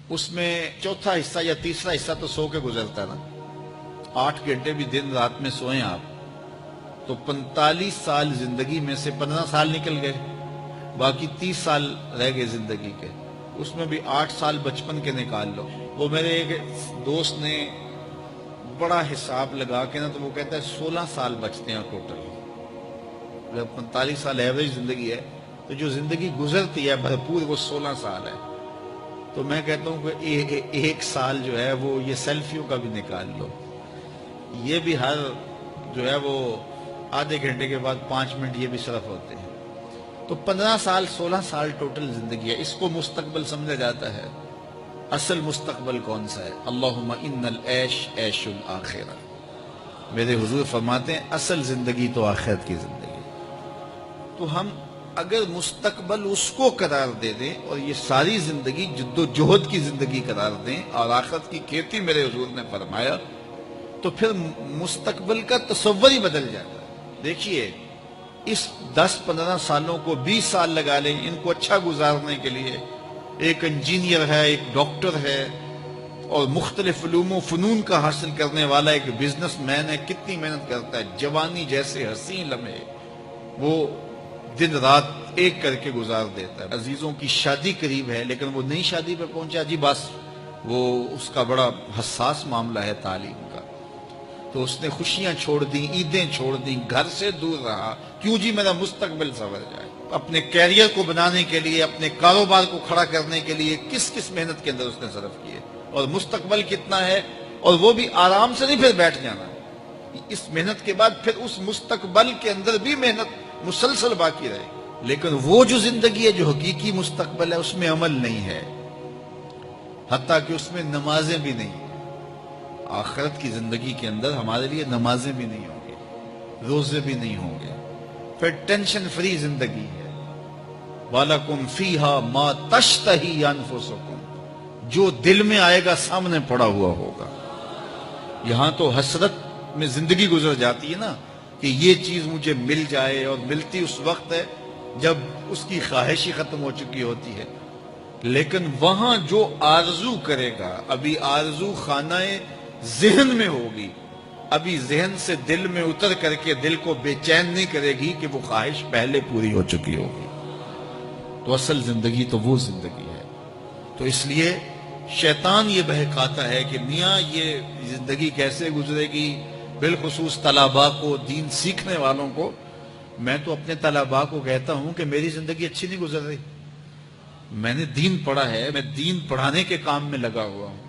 اس میں چوتھا حصہ یا تیسرا حصہ تو سو کے گزرتا ہے نا. 8 گھنٹے بھی دن رات میں سوئیں آپ تو 45 سال زندگی میں سے 15 سال نکل گئے، باقی 30 سال رہ گئے زندگی کے. اس میں بھی 8 سال بچپن کے نکال لو. وہ میرے ایک دوست نے بڑا حساب لگا کے نا تو وہ کہتا ہے 16 سال بچتے ہیں ٹوٹل. جب 45 سال ایوریج زندگی ہے تو جو زندگی گزرتی ہے بھرپور وہ 16 سال ہے. تو میں کہتا ہوں کہ ایک سال جو ہے وہ یہ سیلفیوں کا بھی نکال لو، یہ بھی ہر جو ہے وہ آدھے گھنٹے کے بعد 5 منٹ یہ بھی صرف ہوتے ہیں. تو 15 سال 16 سال ٹوٹل زندگی ہے. اس کو مستقبل سمجھا جاتا ہے. اصل مستقبل کون سا ہے؟ اللہم ان العیش عیش الآخرہ. میرے حضور فرماتے ہیں اصل زندگی تو آخرت کی زندگی. تو ہم اگر مستقبل اس کو قرار دے دیں اور یہ ساری زندگی جد و جہد کی زندگی قرار دیں اور آخرت کی کھیتی میرے حضور نے فرمایا تو پھر مستقبل کا تصور ہی بدل جاتا ہے. دیکھیے اس 10-15 سالوں کو 20 سال لگا لیں ان کو اچھا گزارنے کے لیے. ایک انجینئر ہے، ایک ڈاکٹر ہے اور مختلف علوم و فنون کا حاصل کرنے والا ایک بزنس مین ہے، کتنی محنت کرتا ہے. جوانی جیسے حسین لمحے وہ دن رات ایک کر کے گزار دیتا ہے. عزیزوں کی شادی قریب ہے لیکن وہ نئی شادی پہ پہنچا جی بس وہ اس کا بڑا حساس معاملہ ہے تعلیم کا. تو اس نے خوشیاں چھوڑ دیں، عیدیں چھوڑ دیں، گھر سے دور رہا. کیوں جی؟ میرا مستقبل سنور جائے. اپنے کیریئر کو بنانے کے لیے، اپنے کاروبار کو کھڑا کرنے کے لیے کس کس محنت کے اندر اس نے صرف کیے اور مستقبل کتنا ہے. اور وہ بھی آرام سے نہیں پھر بیٹھ جانا. اس محنت کے بعد پھر اس مستقبل کے اندر بھی محنت مسلسل باقی رہے. لیکن وہ جو زندگی ہے جو حقیقی مستقبل ہے اس میں عمل نہیں ہے، حتیٰ کہ اس میں نمازیں بھی نہیں. آخرت کی زندگی کے اندر ہمارے لیے نمازیں بھی نہیں ہوں گے، روزے بھی نہیں ہوں گے. پھر ٹینشن فری زندگی ہے. وَلَكُمْ فِيهَا مَا تَشْتَهِي أَنفُسُكُمْ. جو دل میں آئے گا سامنے پڑا ہوا ہوگا. یہاں تو حسرت میں زندگی گزر جاتی ہے نا کہ یہ چیز مجھے مل جائے، اور ملتی اس وقت ہے جب اس کی خواہش ہی ختم ہو چکی ہوتی ہے. لیکن وہاں جو آرزو کرے گا، ابھی آرزو خانہ ذہن میں ہوگی، ابھی ذہن سے دل میں اتر کر کے دل کو بے چین نہیں کرے گی کہ وہ خواہش پہلے پوری ہو چکی ہوگی. تو اصل زندگی تو وہ زندگی ہے. تو اس لیے شیطان یہ بہکاتا ہے کہ میاں یہ زندگی کیسے گزرے گی. بالخصوص طلباء کو، دین سیکھنے والوں کو. میں تو اپنے طلباء کو کہتا ہوں کہ میری زندگی اچھی نہیں گزر رہی. میں نے دین پڑھا ہے، میں دین پڑھانے کے کام میں لگا ہوا ہوں،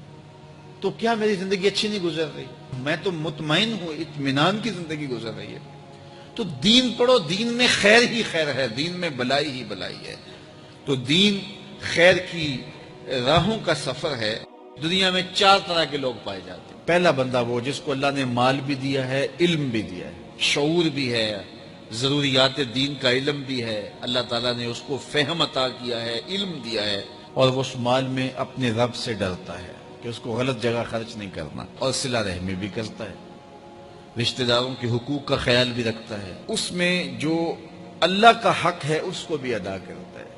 تو کیا میری زندگی اچھی نہیں گزر رہی؟ میں تو مطمئن ہوں، اطمینان کی زندگی گزر رہی ہے. تو دین پڑھو، دین میں خیر ہی خیر ہے، دین میں بلائی ہی بلائی ہے. تو دین خیر کی راہوں کا سفر ہے. دنیا میں 4 طرح کے لوگ پائے جاتے ہیں. پہلا بندہ وہ جس کو اللہ نے مال بھی دیا ہے، علم بھی دیا ہے، شعور بھی ہے، ضروریات دین کا علم بھی ہے. اللہ تعالیٰ نے اس کو فہم عطا کیا ہے، علم دیا ہے، اور وہ اس مال میں اپنے رب سے ڈرتا ہے کہ اس کو غلط جگہ خرچ نہیں کرنا، اور صلہ رحمی بھی کرتا ہے، رشتہ داروں کے حقوق کا خیال بھی رکھتا ہے. اس میں جو اللہ کا حق ہے اس کو بھی ادا کرتا ہے،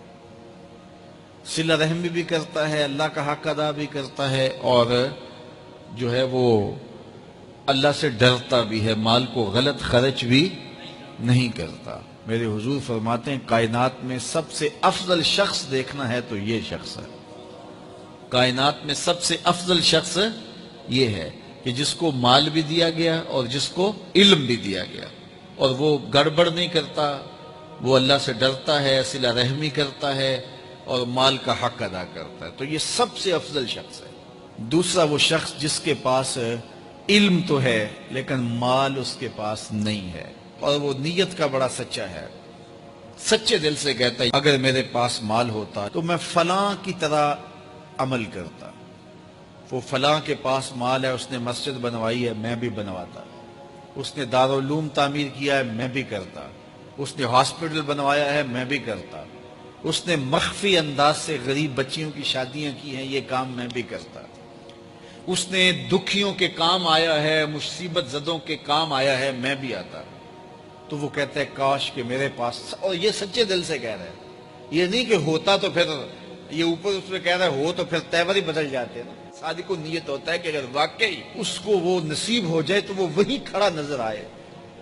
صلہ رحمی بھی کرتا ہے، اللہ کا حق ادا بھی کرتا ہے، اور جو ہے وہ اللہ سے ڈرتا بھی ہے، مال کو غلط خرچ بھی نہیں کرتا. میرے حضور فرماتے ہیں کائنات میں سب سے افضل شخص دیکھنا ہے تو یہ شخص ہے. کائنات میں سب سے افضل شخص یہ ہے کہ جس کو مال بھی دیا گیا اور جس کو علم بھی دیا گیا، اور وہ گڑبڑ نہیں کرتا، وہ اللہ سے ڈرتا ہے، صلہ رحمی کرتا ہے، اور مال کا حق ادا کرتا ہے. تو یہ سب سے افضل شخص ہے. دوسرا وہ شخص جس کے پاس علم تو ہے لیکن مال اس کے پاس نہیں ہے، اور وہ نیت کا بڑا سچا ہے، سچے دل سے کہتا ہے اگر میرے پاس مال ہوتا تو میں فلاں کی طرح عمل کرتا. وہ فلاں کے پاس مال ہے، اس نے مسجد بنوائی ہے، میں بھی بنواتا. اس نے دارالعلوم تعمیر کیا ہے، میں بھی کرتا. اس نے ہاسپٹل بنوایا ہے، میں بھی کرتا. اس نے مخفی انداز سے غریب بچیوں کی شادیاں کی ہیں، یہ کام میں بھی کرتا. اس نے دکھیوں کے کام آیا ہے، مصیبت زدوں کے کام آیا ہے، میں بھی آتا. تو وہ کہتا ہے کاش کہ میرے پاس، اور یہ سچے دل سے کہہ رہا ہے، یہ نہیں کہ ہوتا تو پھر یہ اوپر اس میں کہہ رہا ہے ہو تو پھر تیور ہی بدل جاتے ہیں نا. شادی کو نیت ہوتا ہے کہ اگر واقعی اس کو وہ نصیب ہو جائے تو وہ وہی کھڑا نظر آئے.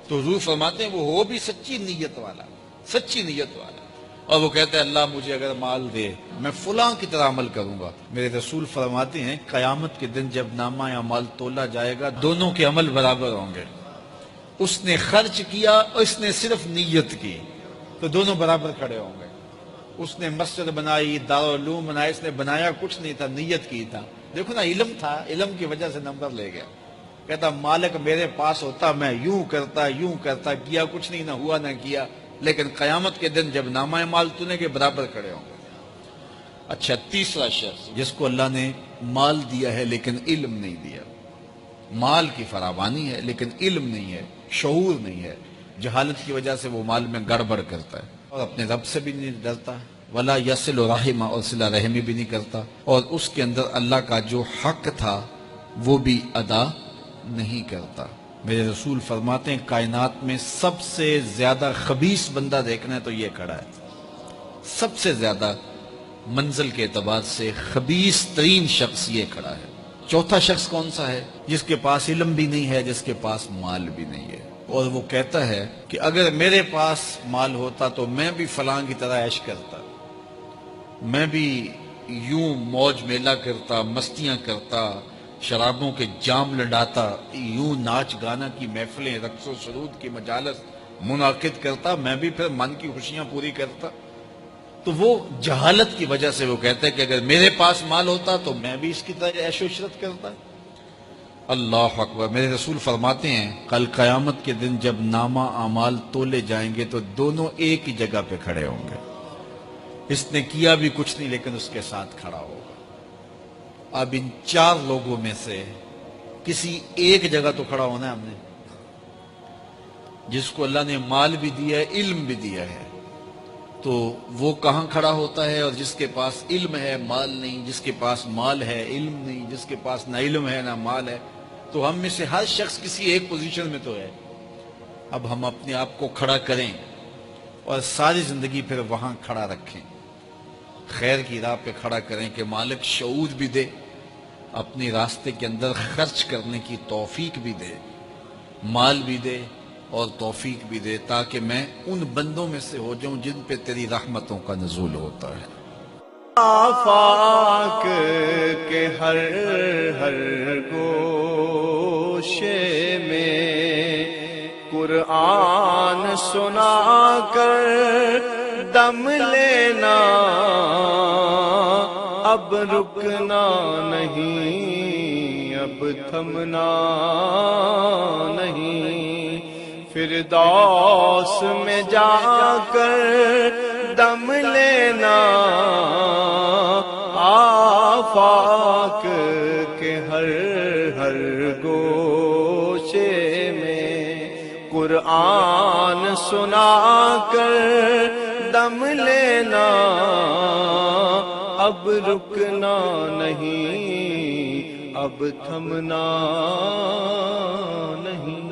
تو حضور فرماتے ہیں وہ ہو بھی سچی نیت والا، سچی نیت والا، اور وہ کہتا ہے اللہ مجھے اگر مال دے میں فلاں کی طرح عمل کروں گا. میرے رسول فرماتے ہیں قیامت کے دن جب نامہ اعمال تولا جائے گا دونوں کے عمل برابر ہوں گے. اس نے خرچ کیا اور اس نے صرف نیت کی تو دونوں برابر کھڑے ہوں گے. اس نے مسجد بنائی، دارالعلوم بنایا، اس نے بنایا کچھ نہیں تھا، نیت کی تھا. دیکھو نا علم تھا، علم کی وجہ سے نمبر لے گیا. کہتا مالک میرے پاس ہوتا میں یوں کرتا، کیا کچھ نہیں، نہ ہوا نہ کیا، لیکن قیامت کے دن جب نامہ اعمال تونے کے برابر کھڑے ہوں گے. اچھا، تیسرا شخص جس کو اللہ نے مال دیا ہے لیکن علم نہیں دیا. مال کی فراوانی ہے لیکن علم نہیں ہے، شعور نہیں ہے. جہالت کی وجہ سے وہ مال میں گڑبڑ کرتا ہے اور اپنے رب سے بھی نہیں ڈرتا، ولا یصل رحمہ، اور صلہ رحمی بھی نہیں کرتا، اور اس کے اندر اللہ کا جو حق تھا وہ بھی ادا نہیں کرتا. میرے رسول فرماتے ہیں کائنات میں سب سے زیادہ خبیث بندہ دیکھنا ہے تو یہ کھڑا ہے. سب سے زیادہ منزل کے اعتبار سے خبیث ترین شخص یہ کھڑا ہے. چوتھا شخص کون سا ہے؟ جس کے پاس علم بھی نہیں ہے، جس کے پاس مال بھی نہیں ہے، اور وہ کہتا ہے کہ اگر میرے پاس مال ہوتا تو میں بھی فلاں کی طرح عیش کرتا، میں بھی یوں موج میلہ کرتا، مستیاں کرتا، شرابوں کے جام لڑاتا، یوں ناچ گانا کی محفلیں، رقص و سرود کی مجالس منعقد کرتا، میں بھی پھر من کی خوشیاں پوری کرتا. تو وہ جہالت کی وجہ سے وہ کہتا ہے کہ اگر میرے پاس مال ہوتا تو میں بھی اس کی طرح عیش و عشرت کرتا. اللہ اکبر. میرے رسول فرماتے ہیں کل قیامت کے دن جب نامہ اعمال تولے جائیں گے تو دونوں ایک ہی جگہ پہ کھڑے ہوں گے. اس نے کیا بھی کچھ نہیں لیکن اس کے ساتھ کھڑا ہوگا. اب ان چار لوگوں میں سے کسی ایک جگہ تو کھڑا ہونا ہے ہم نے. جس کو اللہ نے مال بھی دیا ہے، علم بھی دیا ہے، تو وہ کہاں کھڑا ہوتا ہے؟ اور جس کے پاس علم ہے مال نہیں، جس کے پاس مال ہے علم نہیں، جس کے پاس نہ علم ہے نہ مال ہے، تو ہم میں سے ہر شخص کسی ایک پوزیشن میں تو ہے. اب ہم اپنے آپ کو کھڑا کریں اور ساری زندگی پھر وہاں کھڑا رکھیں، خیر کی راہ پہ کھڑا کریں کہ مالک شعور بھی دے، اپنے راستے کے اندر خرچ کرنے کی توفیق بھی دے، مال بھی دے اور توفیق بھی دے، تاکہ میں ان بندوں میں سے ہو جاؤں جن پہ تیری رحمتوں کا نزول ہوتا ہے. آفاق کے ہر ہر گوشے میں قرآن سنا کر دم لینا، اب رکنا نہیں، اب تھمنا نہیں. فردوس میں جا کر دم لینا، آفاق کے ہر ہر گوشے میں قرآن سنا کر دم لینا، اب رکنا نہیں، اب تھمنا نہیں.